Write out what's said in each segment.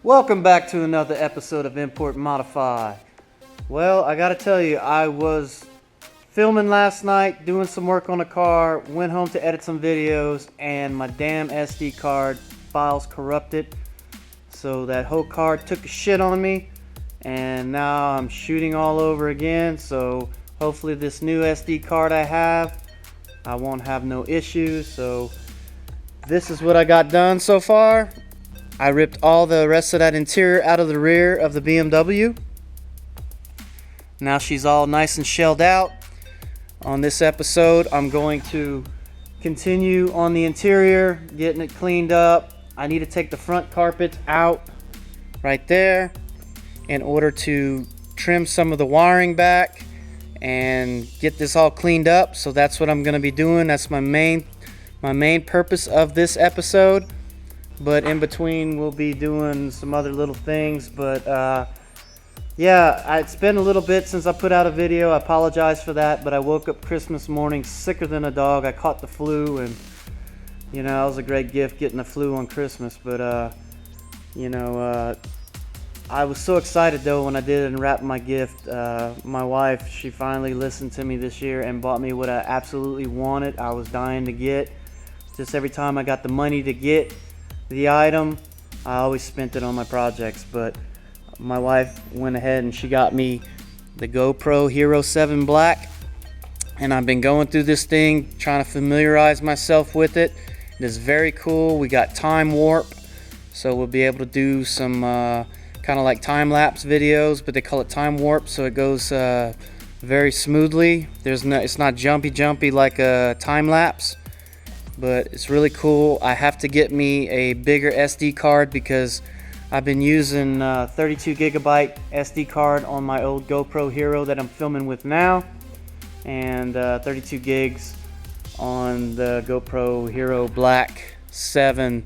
Welcome back to another episode of Import and Modify. Well, I gotta tell you, I was filming last night, doing some work on the car, went home to edit some videos, and my damn SD card files corrupted. So that whole card took a shit on me, and now I'm shooting all over again. So hopefully this new SD card I won't have no issues. So this is what I got done so far. I ripped all the rest of that interior out of the rear of the BMW. Now she's all nice and shelled out. On this episode, I'm going to continue on the interior, getting it cleaned up. I need to take the front carpet out right there in order to trim some of the wiring back and get this all cleaned up. So that's what I'm going to be doing. That's my main purpose of this episode. But in between we'll be doing some other little things. But yeah, it's been a little bit since I put out a video. I apologize for that, but I woke up Christmas morning sicker than a dog. I caught the flu, and you know, it was a great gift getting the flu on Christmas. But you know, I was so excited though when I did unwrap my gift. My wife, she finally listened to me this year and bought me what I absolutely wanted. I was dying to get. Just every time I got the money to get the item, I always spent it on my projects. But my wife went ahead and she got me the GoPro Hero 7 Black, and I've been going through this thing trying to familiarize myself with it. It is very cool. We got time warp, so we'll be able to do some kind of like time-lapse videos, but they call it time warp, so it goes very smoothly. It's not jumpy like a time-lapse, but it's really cool. I have to get me a bigger SD card because I've been using 32 gigabyte SD card on my old GoPro Hero that I'm filming with now, and 32 gigs on the GoPro Hero Black 7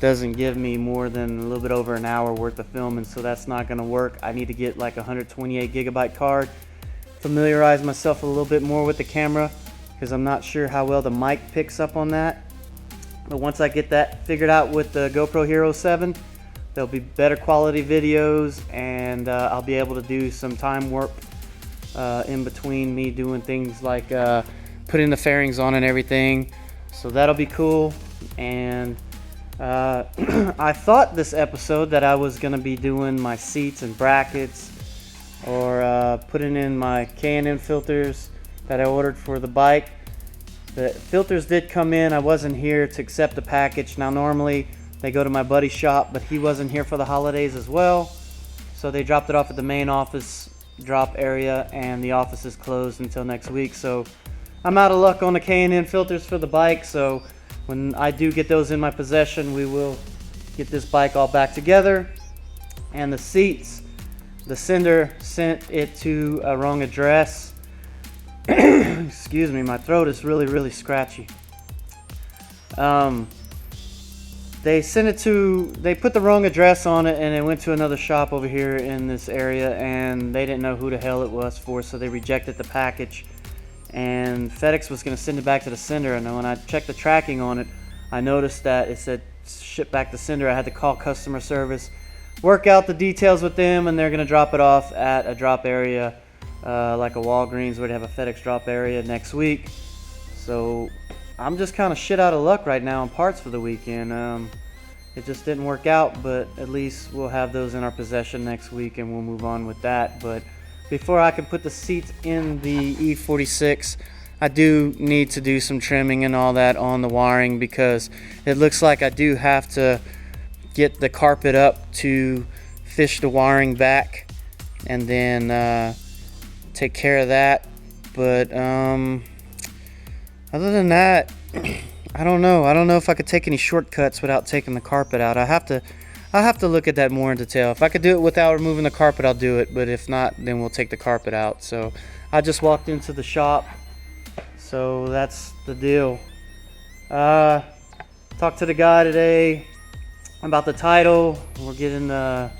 doesn't give me more than a little bit over an hour worth of filming, so that's not going to work. I need to get like a 128 gigabyte card, familiarize myself a little bit more with the camera, because I'm not sure how well the mic picks up on that. But once I get that figured out with the GoPro Hero 7, there'll be better quality videos, and I'll be able to do some time warp in between me doing things like putting the fairings on and everything. So that'll be cool. And I thought this episode that I was going to be doing my seats and brackets, or putting in my K&N filters that I ordered for the bike. The filters did come in. I wasn't here to accept the package. Now normally they go to my buddy's shop, but he wasn't here for the holidays as well, so they dropped it off at the main office drop area, and the office is closed until next week. So I'm out of luck on the K&N filters for the bike. So when I do get those in my possession, we will get this bike all back together. And the seats, the sender sent it to a wrong address. Excuse me, my throat is really scratchy. They put the wrong address on it, and it went to another shop over here in this area, and they didn't know who the hell it was for, so they rejected the package. And FedEx was going to send it back to the sender, and when I checked the tracking on it, I noticed that it said ship back to sender. I had to call customer service, work out the details with them, and they're going to drop it off at a drop area like a Walgreens, where they have a FedEx drop area next week. So I'm just kind of shit out of luck right now on parts for the weekend. It just didn't work out, but at least we'll have those in our possession next week, and we'll move on with that. But before I can put the seats in the E46, I do need to do some trimming and all that on the wiring, because it looks like I do have to get the carpet up to fish the wiring back, and then take care of that. But other than that, I don't know if I could take any shortcuts without taking the carpet out. I'll have to look at that more in detail. If I could do it without removing the carpet, I'll do it, but if not, then we'll take the carpet out. So I just walked into the shop, so that's the deal. Talked to the guy today about the title. We're getting the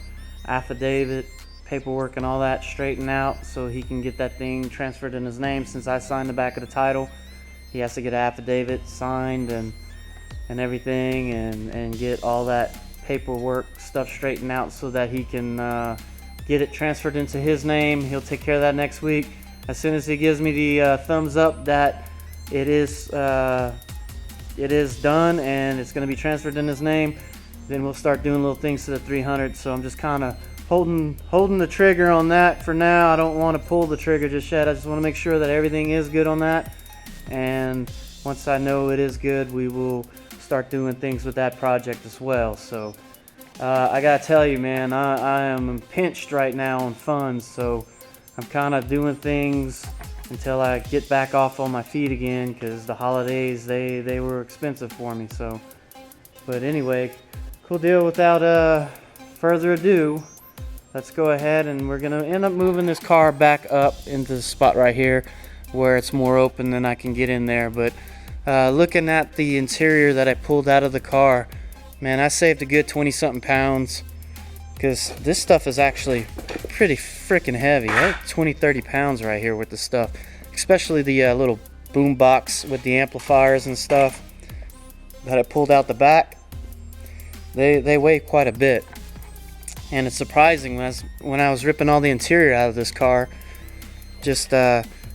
affidavit paperwork and all that straightened out, so he can get that thing transferred in his name. Since I signed the back of the title, he has to get an affidavit signed and everything, and get all that paperwork stuff straightened out so that he can get it transferred into his name. He'll take care of that next week. As soon as he gives me the thumbs up that it is done and it's going to be transferred in his name, then we'll start doing little things to the 300. So I'm just kind of holding the trigger on that for now. I don't want to pull the trigger just yet. I just want to make sure that everything is good on that, and once I know it is good, we will start doing things with that project as well. So I gotta tell you, man, I am pinched right now on funds, so I'm kind of doing things until I get back off on my feet again, because the holidays, they were expensive for me. So, but anyway, cool deal. Without further ado, let's go ahead, and we're gonna end up moving this car back up into the spot right here where it's more open than I can get in there. But looking at the interior that I pulled out of the car, man, I saved a good 20 something pounds, because this stuff is actually pretty freaking heavy. Like 20-30 pounds right here with the stuff, especially the little boom box with the amplifiers and stuff that I pulled out the back. They weigh quite a bit, and it's surprising when I was ripping all the interior out of this car, just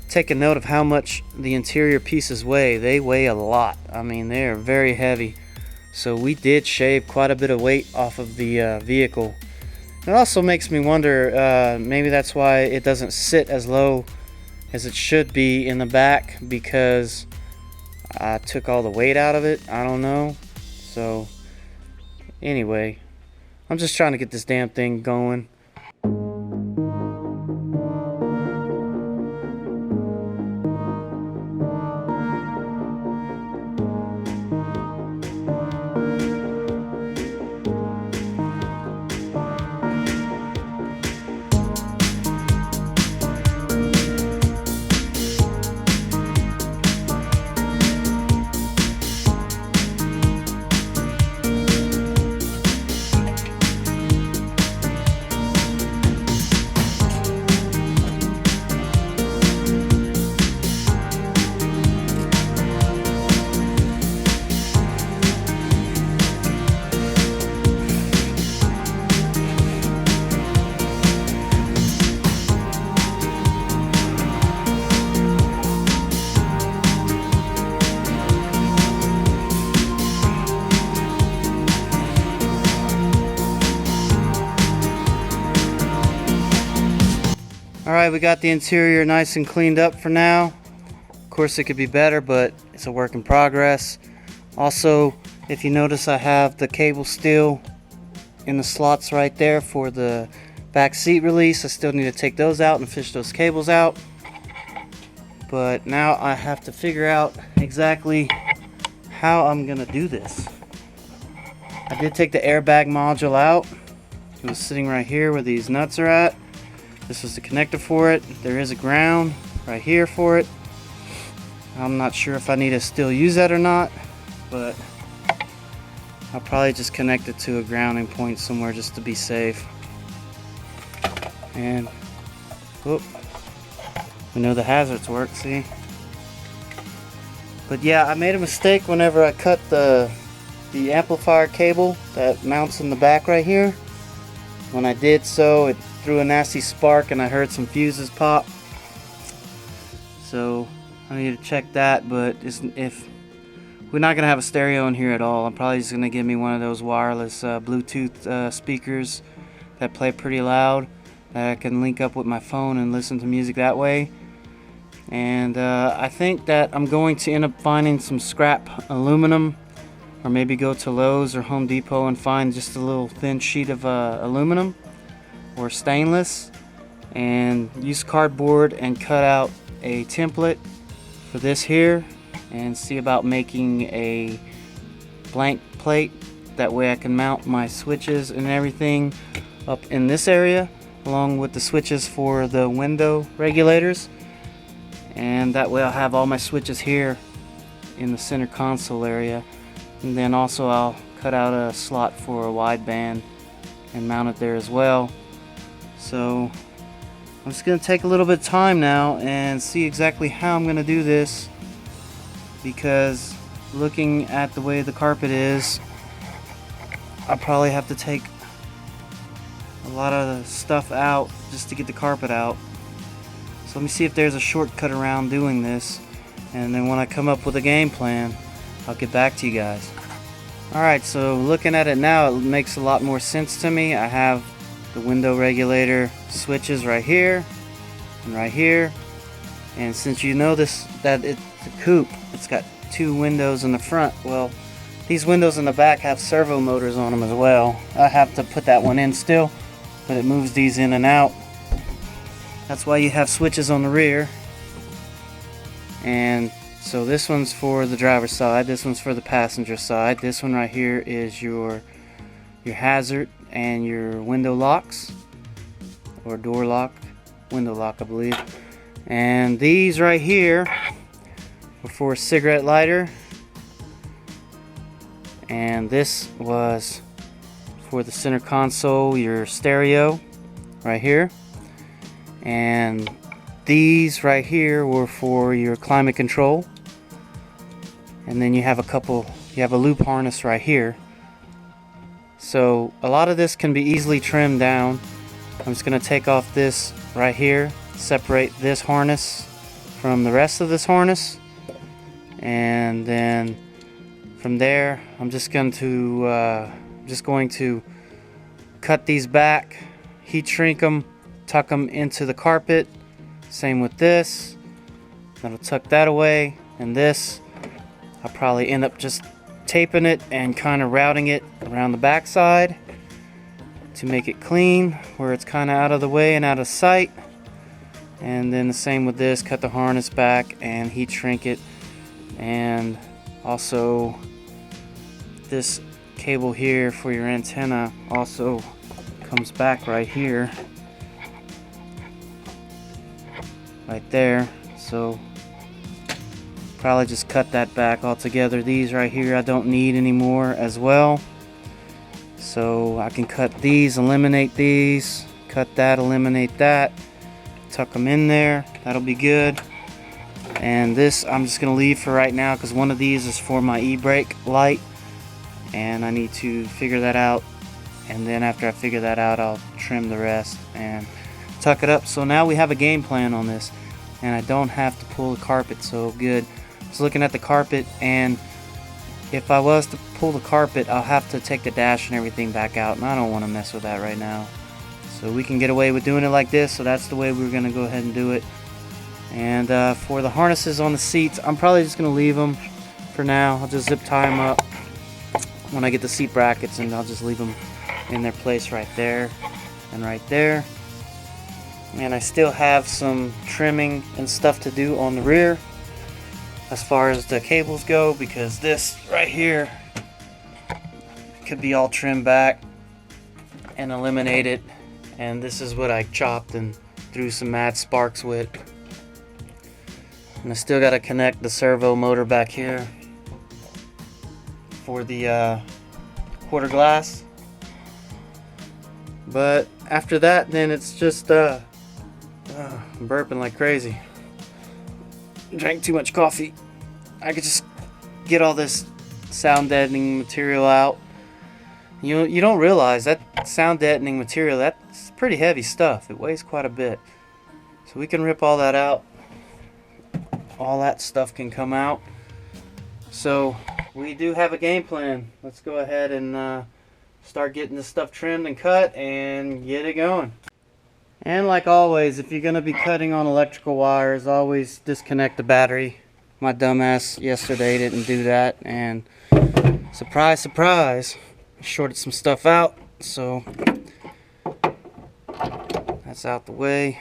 take a note of how much the interior pieces weigh. They weigh a lot. I mean, they are very heavy. So we did shave quite a bit of weight off of the vehicle. It also makes me wonder, maybe that's why it doesn't sit as low as it should be in the back, because I took all the weight out of it. I don't know. So anyway, I'm just trying to get this damn thing going. Alright, we got the interior nice and cleaned up for now. Of course, it could be better, but it's a work in progress. Also, if you notice, I have the cable still in the slots right there for the back seat release. I still need to take those out and fish those cables out. But now I have to figure out exactly how I'm gonna do this. I did take the airbag module out. It was sitting right here where these nuts are at. This is the connector for it. There is a ground right here for it. I'm not sure if I need to still use that or not, but I'll probably just connect it to a grounding point somewhere just to be safe. And whoop, we know the hazards work, see? But yeah, I made a mistake whenever I cut the amplifier cable that mounts in the back right here. When I did so, it threw a nasty spark and I heard some fuses pop. So I need to check that, but if we're not gonna have a stereo in here at all, I'm probably just gonna give me one of those wireless Bluetooth speakers that play pretty loud, that I can link up with my phone and listen to music that way. And I think that I'm going to end up finding some scrap aluminum, or maybe go to Lowe's or Home Depot and find just a little thin sheet of aluminum or stainless, and use cardboard and cut out a template for this here, and see about making a blank plate. That way I can mount my switches and everything up in this area, along with the switches for the window regulators. And that way I'll have all my switches here in the center console area. And then also I'll cut out a slot for a wideband and mount it there as well. So I'm just going to take a little bit of time now and see exactly how I'm going to do this, because looking at the way the carpet is, I'll probably have to take a lot of the stuff out just to get the carpet out. So let me see if there's a shortcut around doing this, and then when I come up with a game plan, I'll get back to you guys. Alright, so looking at it now, it makes a lot more sense to me. I have the window regulator switches right here and right here, and since you notice that it's a coupe, it's got two windows in the front. Well, these windows in the back have servo motors on them as well. I have to put that one in still, but it moves these in and out. That's why you have switches on the rear. And so this one's for the driver's side, this one's for the passenger side. This one right here is your hazard and your window locks, or door lock, window lock I believe. And these right here are for a cigarette lighter, and this was for the center console, your stereo right here. And these right here were for your climate control. And then you have a loop harness right here. So a lot of this can be easily trimmed down. I'm just going to take off this right here, separate this harness from the rest of this harness, and then from there I'm just going to cut these back, heat shrink them, tuck them into the carpet. Same with this. That'll tuck that away, and this I'll probably end up just taping it and kind of routing it around the back side to make it clean where it's kind of out of the way and out of sight. And then the same with this, cut the harness back and heat shrink it. And also this cable here for your antenna also comes back right here, right there. So probably just cut that back altogether. These right here I don't need anymore as well, so I can cut these, eliminate these, cut that, eliminate that, tuck them in there. That'll be good. And this I'm just gonna leave for right now because one of these is for my e-brake light, and I need to figure that out, and then after I figure that out I'll trim the rest and tuck it up. So now we have a game plan on this, and I don't have to pull the carpet. So good. I was looking at the carpet, and if I was to pull the carpet I'll have to take the dash and everything back out, and I don't want to mess with that right now. So we can get away with doing it like this, so that's the way we're gonna go ahead and do it. And for the harnesses on the seats, I'm probably just gonna leave them for now. I'll just zip tie them up when I get the seat brackets, and I'll just leave them in their place right there and right there. And I still have some trimming and stuff to do on the rear as far as the cables go, because this right here could be all trimmed back and eliminated. And this is what I chopped and threw some mad sparks with. And I still got to connect the servo motor back here for the quarter glass. But after that, then it's just I'm burping like crazy. Drank too much coffee. I could just get all this sound deadening material out. You don't realize that sound deadening material, that's pretty heavy stuff. It weighs quite a bit. So we can rip all that out. All that stuff can come out. So we do have a game plan. Let's go ahead and start getting this stuff trimmed and cut and get it going. And like always, if you're going to be cutting on electrical wires, always disconnect the battery. My dumbass yesterday didn't do that, and surprise, surprise, shorted some stuff out. So that's out the way.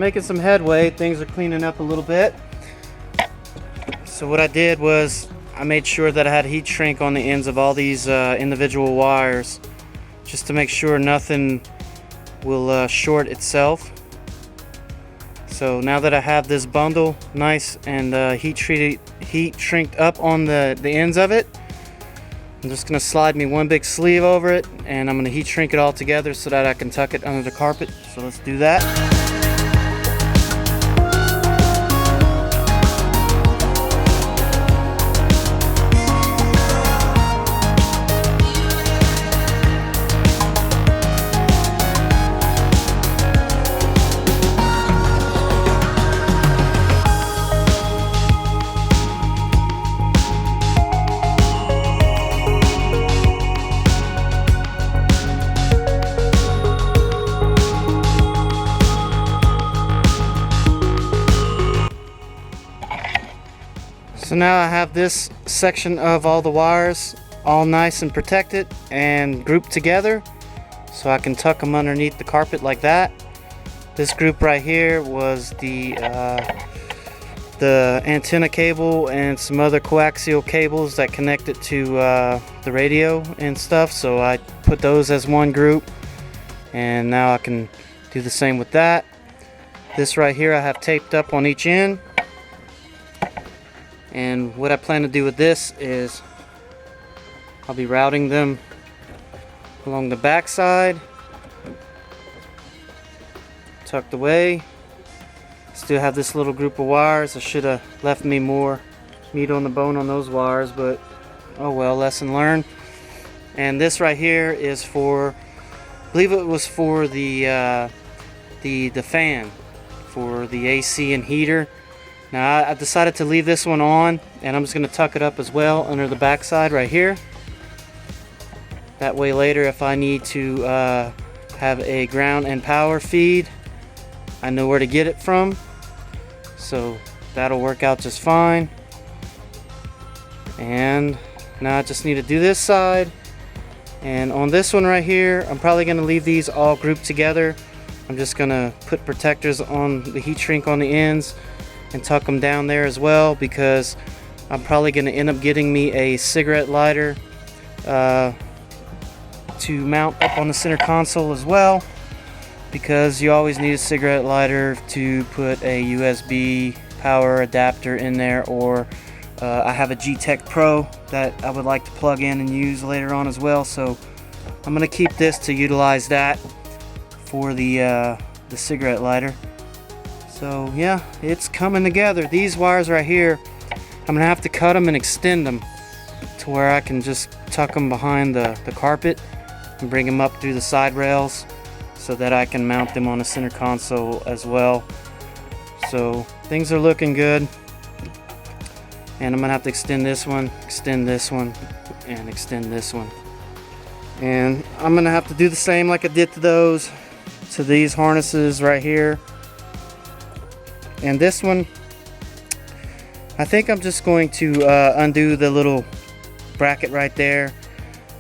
making some headway. Things are cleaning up a little bit. So what I did was I made sure that I had heat shrink on the ends of all these individual wires, just to make sure nothing will short itself. So now that I have this bundle nice and heat shrinked up on the ends of it, I'm just going to slide me one big sleeve over it, and I'm going to heat shrink it all together so that I can tuck it under the carpet. So let's do that. So now I have this section of all the wires all nice and protected and grouped together, so I can tuck them underneath the carpet like that. This group right here was the antenna cable and some other coaxial cables that connect it to the radio and stuff, so I put those as one group, and now I can do the same with that. This right here I have taped up on each end. And what I plan to do with this is I'll be routing them along the back side, tucked away. Still have this little group of wires. I should have left me more meat on the bone on those wires, but oh well, lesson learned. And this right here is for, I believe it was for the fan for the AC and heater. Now I decided to leave this one on, and I'm just going to tuck it up as well under the back side right here. That way later, if I need to have a ground and power feed, I know where to get it from. So that'll work out just fine. And now I just need to do this side. And on this one right here, I'm probably going to leave these all grouped together. I'm just going to put protectors on the heat shrink on the ends and tuck them down there as well, because I'm probably going to end up getting me a cigarette lighter to mount up on the center console as well, because you always need a cigarette lighter to put a USB power adapter in there, or I have a G-Tech Pro that I would like to plug in and use later on as well, so I'm going to keep this to utilize that for the cigarette lighter. So yeah, it's coming together. These wires right here, I'm gonna have to cut them and extend them to where I can just tuck them behind the carpet and bring them up through the side rails so that I can mount them on the center console as well. So things are looking good, and I'm gonna have to extend this one, and extend this one. And I'm gonna have to do the same like I did to these harnesses right here. And this one, I think I'm just going to undo the little bracket right there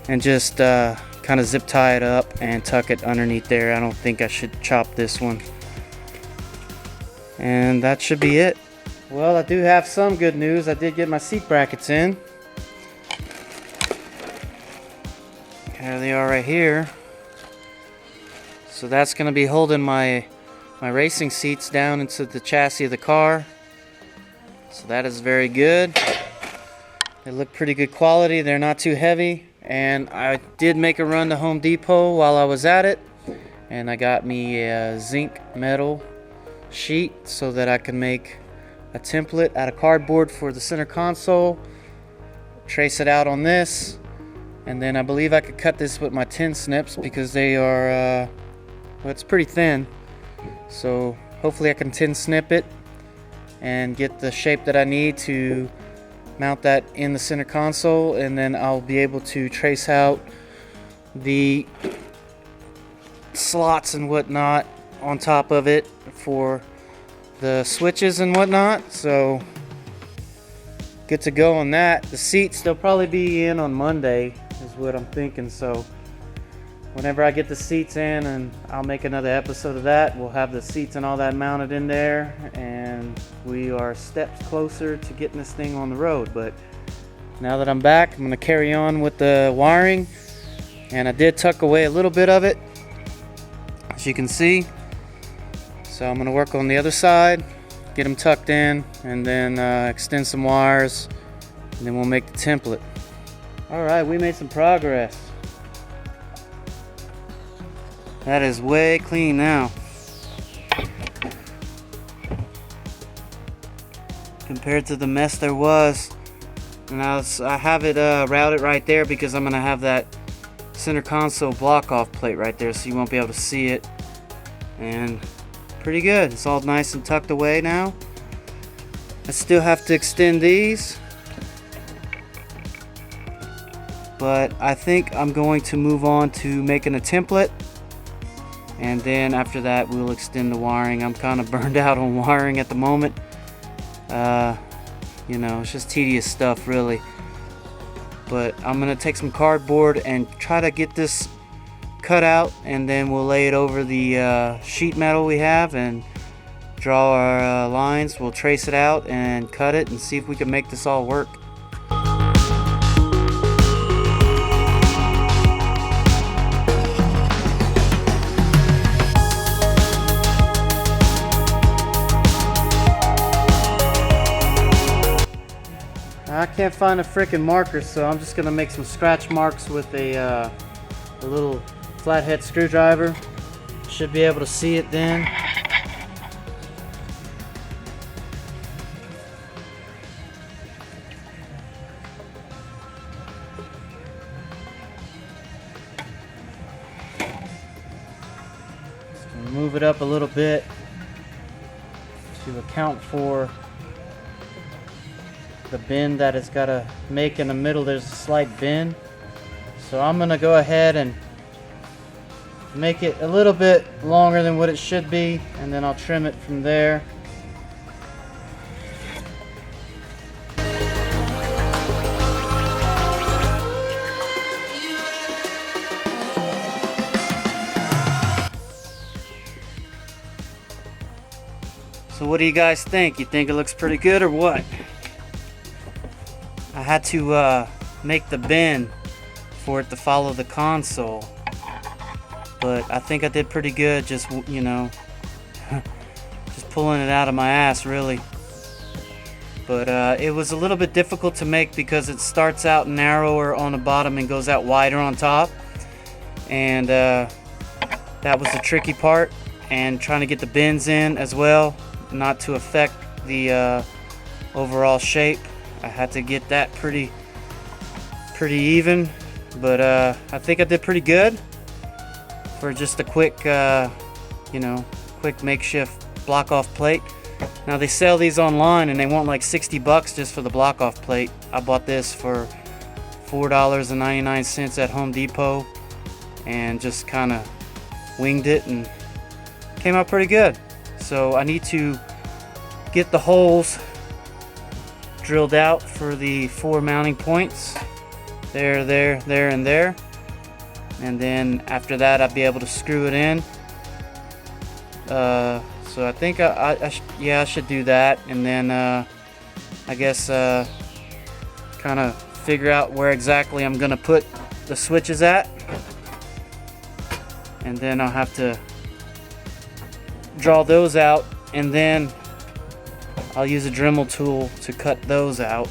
and just kind of zip tie it up and tuck it underneath there. I don't think I should chop this one. And that should be it. Well, I do have some good news. I did get my seat brackets in. There they are right here. So that's going to be holding my racing seats down into the chassis of the car. So that is very good. They look pretty good quality. They're not too heavy. And I did make a run to Home Depot while I was at it, and I got me a zinc metal sheet so that I can make a template out of cardboard for the center console, trace it out on this, and then I believe I could cut this with my tin snips because they are well, it's pretty thin. So hopefully I can tin snip it and get the shape that I need to mount that in the center console, and then I'll be able to trace out the slots and whatnot on top of it for the switches and whatnot. So good to go on that. The seats, they'll probably be in on Monday is what I'm thinking. So whenever I get the seats in, and I'll make another episode of that. We'll have the seats and all that mounted in there, and we are steps closer to getting this thing on the road. But now that I'm back, I'm going to carry on with the wiring, and I did tuck away a little bit of it, as you can see. So I'm going to work on the other side, get them tucked in, and then extend some wires, and then we'll make the template. Alright, we made some progress. That is way clean now, compared to the mess there was. And I have it routed right there because I'm going to have that center console block off plate right there, so you won't be able to see it. And pretty good. It's all nice and tucked away now. I still have to extend these, but I think I'm going to move on to making a template, and then after that we'll extend the wiring. I'm kind of burned out on wiring at the moment. You know, it's just tedious stuff really. But I'm gonna take some cardboard and try to get this cut out, and then we'll lay it over the sheet metal we have and draw our lines. We'll trace it out and cut it and see if we can make this all work. I can't find a frickin' marker, so I'm just gonna make some scratch marks with a little flathead screwdriver. Should be able to see it then. Just gonna move it up a little bit to account for the bend that it's got to make in the middle. There's a slight bend, so I'm gonna go ahead and make it a little bit longer than what it should be, and then I'll trim it from there. So what do you guys think? You think it looks pretty good or what? I had to make the bend for it to follow the console, but I think I did pretty good, just, you know, just pulling it out of my ass really. But it was a little bit difficult to make because it starts out narrower on the bottom and goes out wider on top, and that was the tricky part, and trying to get the bends in as well, not to affect the overall shape. I had to get that pretty even, but I think I did pretty good for just a quick, you know, quick makeshift block off plate. Now they sell these online and they want like 60 bucks just for the block off plate. I bought this for $4.99 at Home Depot and just kind of winged it and came out pretty good. So I need to get the holes drilled out for the 4 mounting points. There, and there. And then after that I'll be able to screw it in. So I think I should do that, and then I guess kind of figure out where exactly I'm gonna put the switches at, and then I'll have to draw those out, and then I'll use a Dremel tool to cut those out.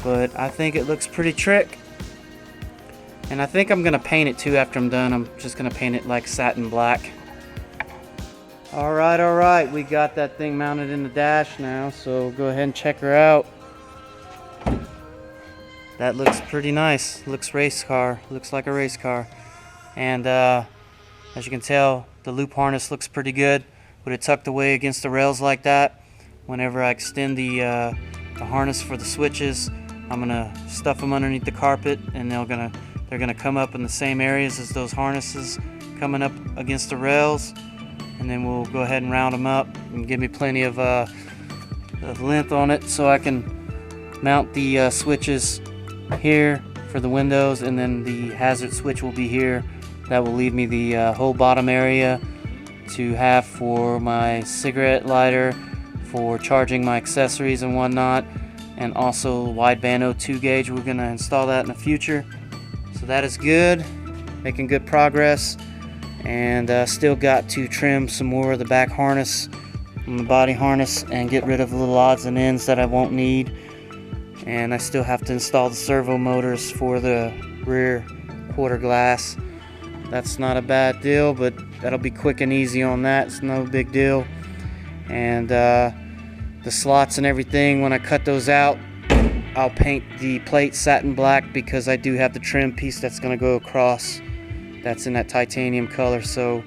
But I think it looks pretty trick, and I think I'm gonna paint it too after I'm done. I'm just gonna paint it like satin black. Alright, we got that thing mounted in the dash now, so go ahead and check her out. That looks pretty nice. Looks race car, looks like a race car. And as you can tell, the loop harness looks pretty good with it tucked away against the rails like that. Whenever I extend the harness for the switches, I'm gonna stuff them underneath the carpet, and they're gonna come up in the same areas as those harnesses coming up against the rails. And then we'll go ahead and round them up and give me plenty of length on it, so I can mount the switches here for the windows, and then the hazard switch will be here. That will leave me the whole bottom area to have for my cigarette lighter, for charging my accessories and whatnot, and also wideband O2 gauge. We're gonna install that in the future, so that is good, making good progress. And still got to trim some more of the back harness and the body harness and get rid of the little odds and ends that I won't need. And I still have to install the servo motors for the rear quarter glass. That's not a bad deal, but that'll be quick and easy on that. It's no big deal. And the slots and everything, when I cut those out, I'll paint the plate satin black, because I do have the trim piece that's going to go across. That's in that titanium color, so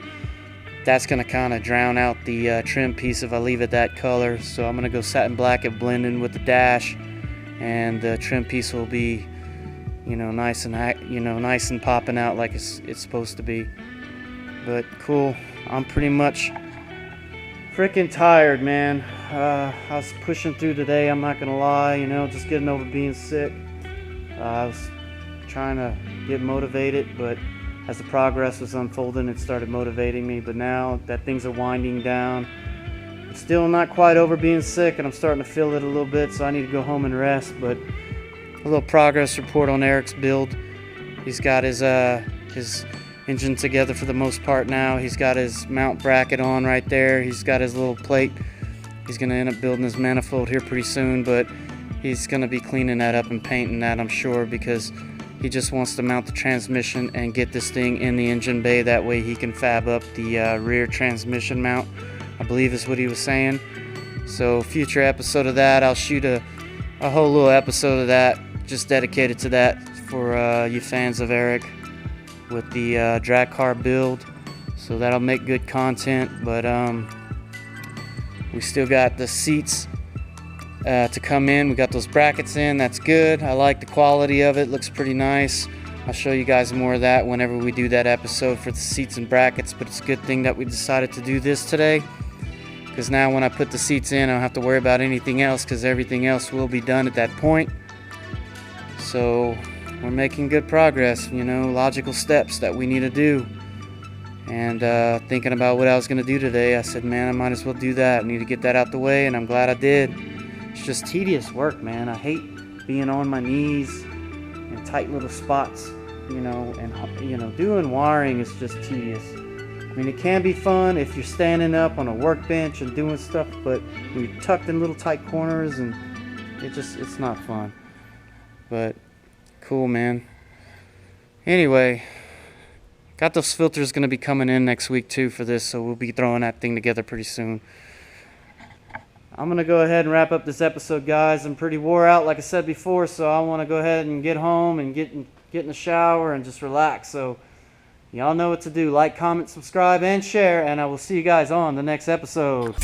that's going to kind of drown out the trim piece if I leave it that color. So I'm going to go satin black and blend in with the dash, and the trim piece will be, nice and popping out like it's supposed to be. But cool. I'm pretty much freaking tired, man. I was pushing through today, I'm not gonna lie, just getting over being sick. I was trying to get motivated, but as the progress was unfolding, it started motivating me. But now that things are winding down, I'm still not quite over being sick, and I'm starting to feel it a little bit, so I need to go home and rest. But a little progress report on Eric's build. He's got his engine together for the most part now. He's got his mount bracket on right there. He's got his little plate. He's going to end up building his manifold here pretty soon, but he's going to be cleaning that up and painting that, I'm sure, because he just wants to mount the transmission and get this thing in the engine bay. That way he can fab up the rear transmission mount, I believe is what he was saying. So future episode of that, I'll shoot a whole little episode of that just dedicated to that for you fans of Eric with the drag car build. So that'll make good content. But we still got the seats to come in. We got those brackets in. That's good. I like the quality of it. Looks pretty nice. I'll show you guys more of that whenever we do that episode for the seats and brackets. But it's a good thing that we decided to do this today, because now when I put the seats in, I don't have to worry about anything else, because everything else will be done at that point. So we're making good progress, logical steps that we need to do. And thinking about what I was going to do today, I said, man, I might as well do that. I need to get that out the way, and I'm glad I did. It's just tedious work, man. I hate being on my knees in tight little spots, and doing wiring is just tedious. I mean, it can be fun if you're standing up on a workbench and doing stuff, but when you're tucked in little tight corners, and it's not fun. But cool, man. Anyway, got those filters going to be coming in next week too for this, so we'll be throwing that thing together pretty soon. I'm going to go ahead and wrap up this episode, guys. I'm pretty wore out, like I said before, so I want to go ahead and get home and get in the shower and just relax. So y'all know what to do. Like, comment, subscribe, and share, and I will see you guys on the next episode.